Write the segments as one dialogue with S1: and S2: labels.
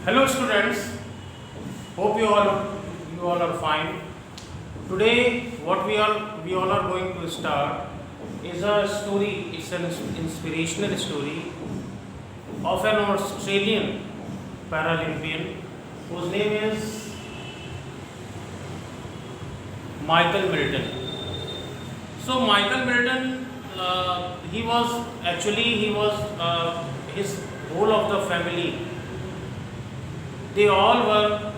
S1: Hello students, hope you all are fine. Today what we all are going to start is a story. It's an inspirational story of an Australian Paralympian whose name is Michael Milton. So Michael Milton, he was his whole of the family. They all were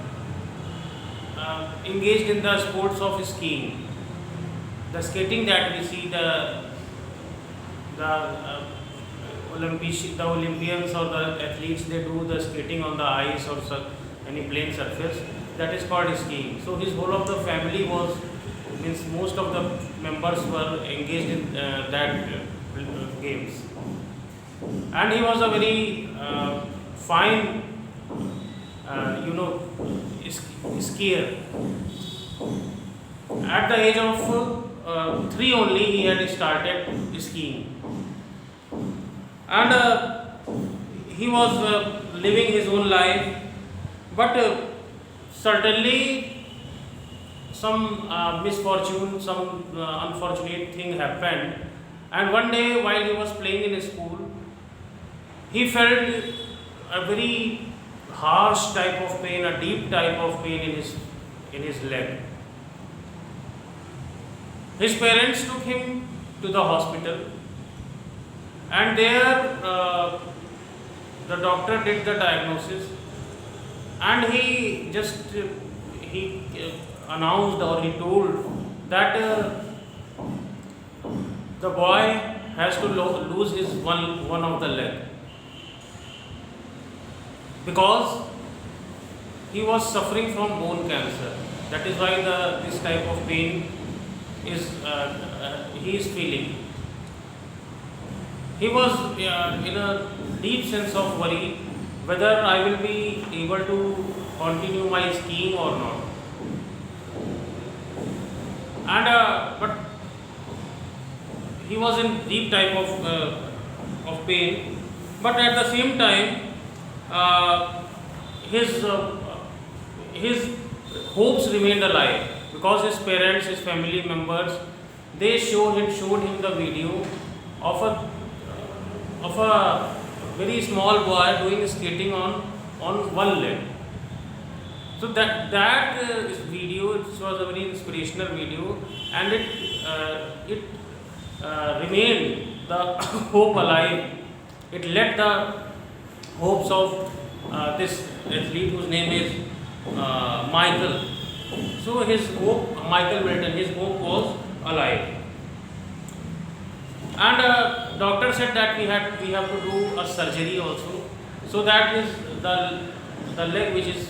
S1: engaged in the sports of skiing. The skating that we see, the Olympians or the athletes, they do the skating on the ice or any plain surface. That is called skiing. So his whole of the family was, means most of the members were engaged in that games. And he was a very fine, skier. At the age of 3 only, he had started skiing, and he was living his own life. But certainly, some misfortune, some unfortunate thing happened, and one day while he was playing in school, he felt a very harsh type of pain, a deep type of pain in his leg. His parents took him to the hospital, and there the doctor did the diagnosis, and he announced, or he told that the boy has to lose his one of the leg, because he was suffering from bone cancer. That is why this type of pain is he is feeling. He was in a deep sense of worry whether I will be able to continue my skiing or not. And but he was in deep type of pain, but at the same time, uh, his his hopes remained alive, because his parents, his family members, they showed him the video of a very small boy doing skating on one leg. So that video, it was a very inspirational video, and it remained the hope alive. It let the hopes of this athlete whose name is Michael. So Michael Milton, his hope was alive. And doctor said that we have to do a surgery also, so that is the leg which is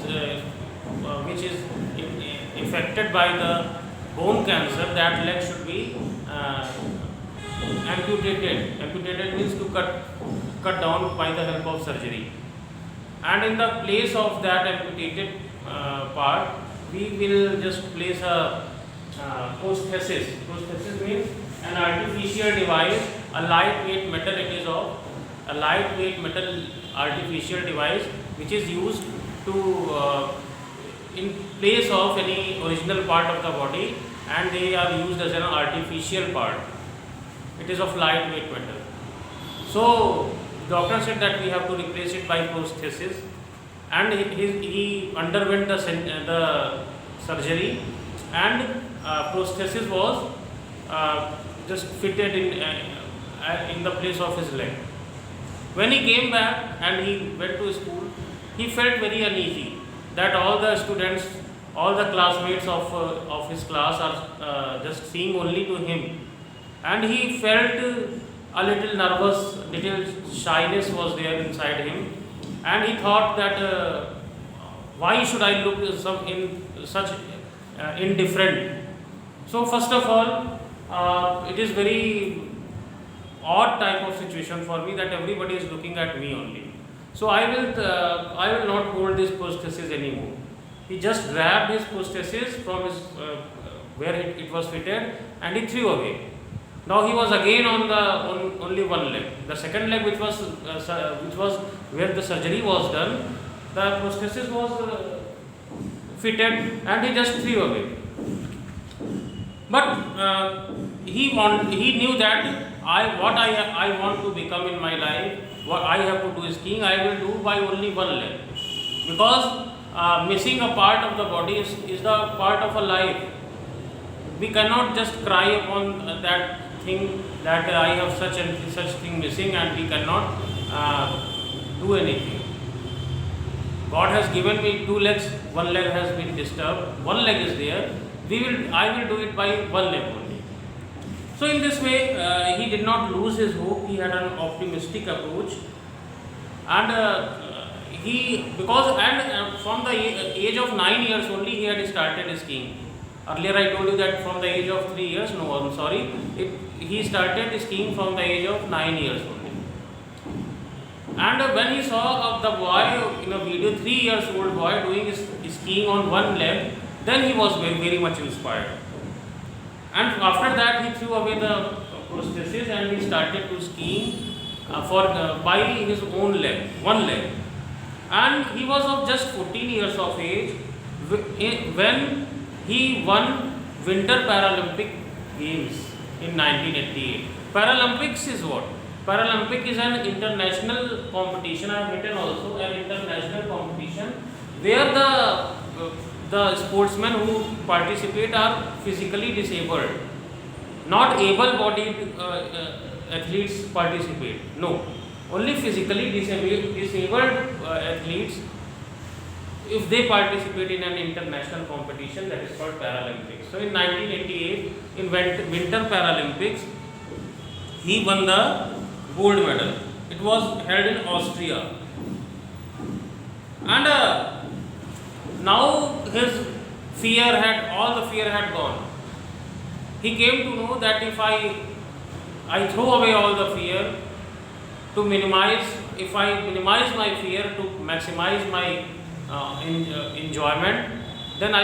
S1: affected by the bone cancer. That leg should be amputated. Amputated means to cut down by the help of surgery. And in the place of that amputated part, we will just place a prosthesis. Prosthesis means an artificial device, a lightweight metal. It is of a lightweight metal artificial device which is used to in place of any original part of the body, and they are used as an artificial part. It is of lightweight metal. So doctor said that we have to replace it by prosthesis, and he underwent the surgery, and prosthesis was just fitted in the place of his leg. When he came back and he went to school, he felt very uneasy that all the students, all the classmates of his class are just seeing only to him, and he felt a little nervous, little shyness was there inside him, and he thought that why should I look in such indifferent. So first of all, it is very odd type of situation for me that everybody is looking at me only. So I will not hold this prosthesis anymore. He just grabbed his prosthesis from his where it was fitted, and he threw away. Now he was again on only one leg. The second leg, which was where the surgery was done, the prosthesis was fitted and he just threw away. But he knew that I want to become in my life, what I have to do is skiing, I will do by only one leg, because missing a part of the body is the part of a life. We cannot just cry upon that thing that I have such thing missing and we cannot do anything. God has given me two legs, one leg has been disturbed, one leg is there. I will do it by one leg only. So in this way, he did not lose his hope. He had an optimistic approach, and from the age of 9 years only he had started skiing. Earlier I told you that from the age of 3 years. No, I'm sorry. He started skiing from the age of 9 years only. And when he saw the boy in a video, 3 years old boy doing skiing on one leg, then he was very, very much inspired. And after that he threw away the prosthesis and he started to skiing by his own leg, one leg. And he was of just 14 years of age when he won Winter Paralympic Games in 1988. Paralympics is what? Paralympic is an international competition. I have written also an international competition where the sportsmen who participate are physically disabled. Not able-bodied athletes participate. No, only physically disabled athletes, if they participate in an international competition, that is called Paralympics. So in 1988, in Winter Paralympics, he won the gold medal. It was held in Austria. And now his all the fear had gone. He came to know that if I throw away all the fear if I minimize my fear to maximize my enjoyment, then I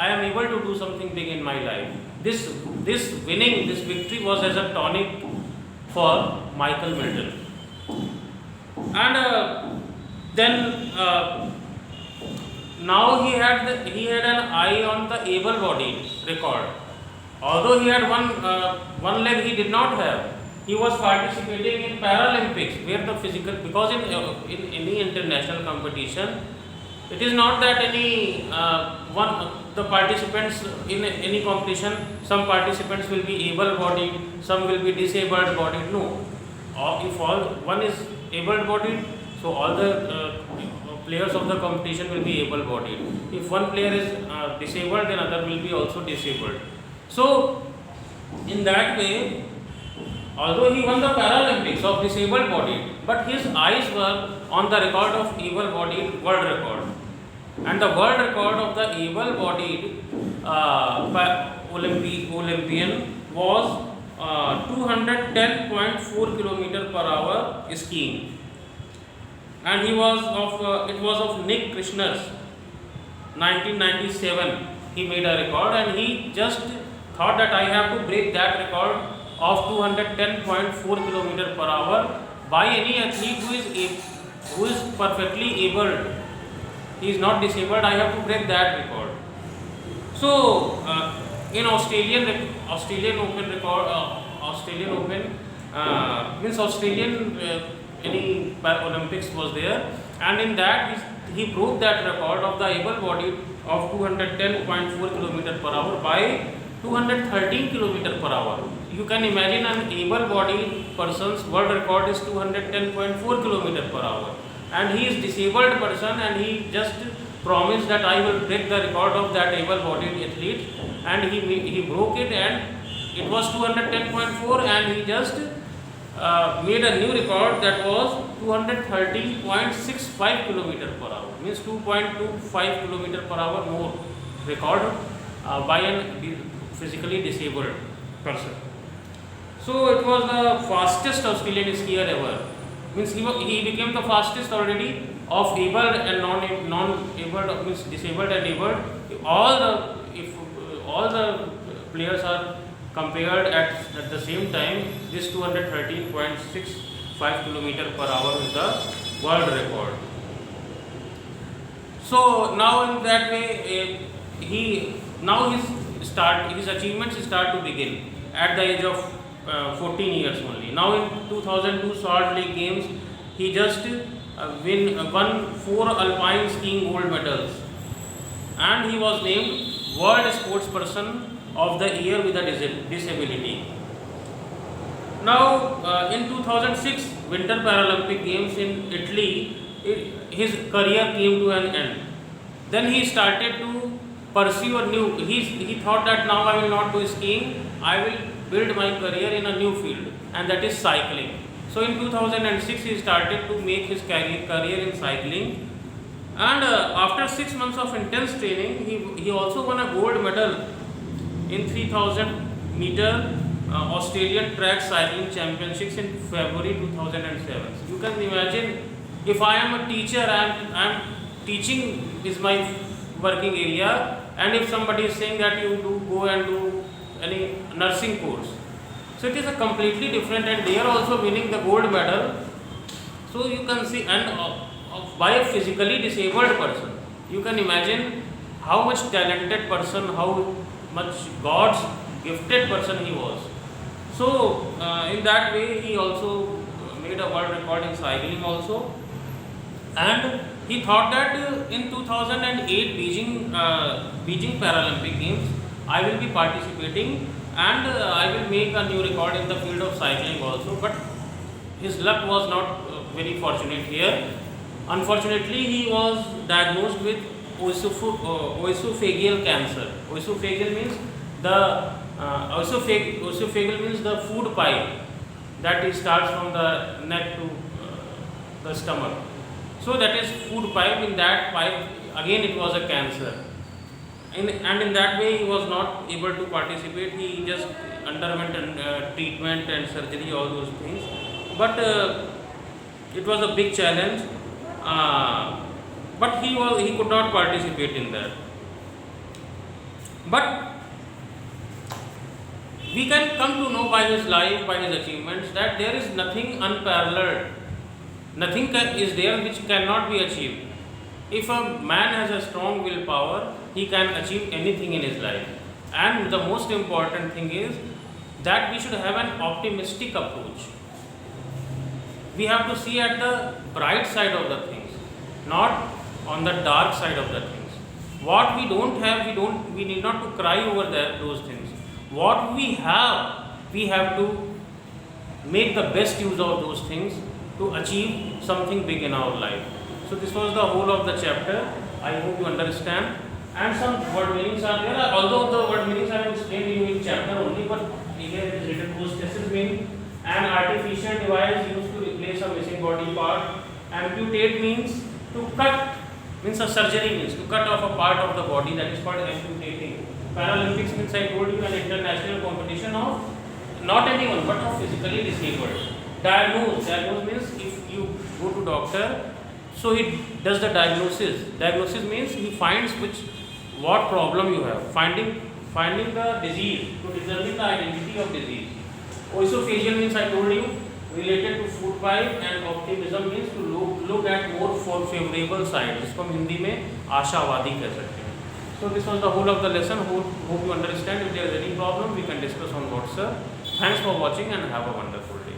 S1: am able to do something big in my life. This victory was as a tonic for Michael Milton. And then now he had an eye on the able-bodied record. Although he had one leg, he did not have. He was participating in Paralympics, where the physical, because in any international competition, it is not that the participants in any competition, some participants will be able-bodied, some will be disabled-bodied. No, if one is able-bodied, so all the players of the competition will be able-bodied. If one player is disabled, then other will be also disabled. So in that way, although he won the Paralympics of disabled-bodied, but his eyes were on the record of able-bodied world record. And the world record of the able-bodied Olympian was 210.4 km per hour skiing. And it was of Nick Krishner's 1997. He made a record and he just thought that I have to break that record of 210.4 km per hour by any athlete who is perfectly able. He is not disabled. I have to break that record. So in Australian Open record, any Olympics was there, and in that he broke that record of the able-bodied of 210.4 km per hour by 213 km per hour. You can imagine an able-bodied person's world record is 210.4 km per hour, and he is disabled person, and he just promised that I will break the record of that able-bodied athlete, and he broke it, and it was 210.4, and he just made a new record that was 230.65 km per hour, means 2.25 km per hour more record by a physically disabled person. So it was the fastest Australian skier ever. Means he became the fastest already of able and non-able, means disabled and able. If all the players are compared at the same time, this 213.65 km per hour is the world record. So now in that way, he now his achievements start to begin at the age of 14 years only. Now in 2002 Salt Lake Games, he just won 4 alpine skiing gold medals, and he was named World Sportsperson of the Year with a disability. Now in 2006 Winter Paralympic Games in Italy, his career came to an end. Then he started to pursue a new, he thought that now I will not do skiing, I will build my career in a new field, and that is cycling. So in 2006 he started to make his career in cycling, and after 6 months of intense training, he also won a gold medal in 3000 meter Australian track cycling championships in February 2007. You can imagine, if I am a teacher, I am teaching is my working area, and if somebody is saying that you do go and do any nursing course, so it is a completely different, and they are also winning the gold medal. So you can see, and by a physically disabled person, you can imagine how much talented person, how much God's gifted person he was. So in that way he also made a world record in cycling also, and he thought that in 2008 Beijing Paralympic Games I will be participating, and I will make a new record in the field of cycling also. But his luck was not very fortunate here. Unfortunately, he was diagnosed with oesophageal cancer. Oesophageal means the oesophageal means the food pipe that starts from the neck to the stomach. So that is food pipe. In that pipe, again it was a cancer, and in that way he was not able to participate. He just underwent treatment and surgery, all those things. But it was a big challenge. But he could not participate in that. But we can come to know by his life, by his achievements, that there is nothing unparalleled. Nothing is there which cannot be achieved. If a man has a strong willpower, he can achieve anything in his life. And the most important thing is that we should have an optimistic approach. We have to see at the bright side of the things, not on the dark side of the things. What we don't have, we need not to cry over those things. What we have to make the best use of those things to achieve something big in our life. So this was the whole of the chapter. I hope you understand. And some word meanings are there. Although the word meanings I have explained you in chapter only, but here it is written prosthesis means an artificial device used to replace a missing body part. Amputate means to cut, means a surgery means to cut off a part of the body, that is called amputating. Paralympics means, I told you, an international competition of not anyone but of physically disabled. Diagnose means if you go to doctor, so he does the diagnosis. Diagnosis means he finds what problem you have, finding the disease, to determine the identity of disease. Oesophageal means, I told you, related to food pipe, and optimism means to look at more favorable side, जिसको हम हिंदी में आशावादी कह सकते हैं. So this was the whole of the lesson. Hope you understand. If there is any problem, we can discuss on WhatsApp. Thanks for watching and have a wonderful day.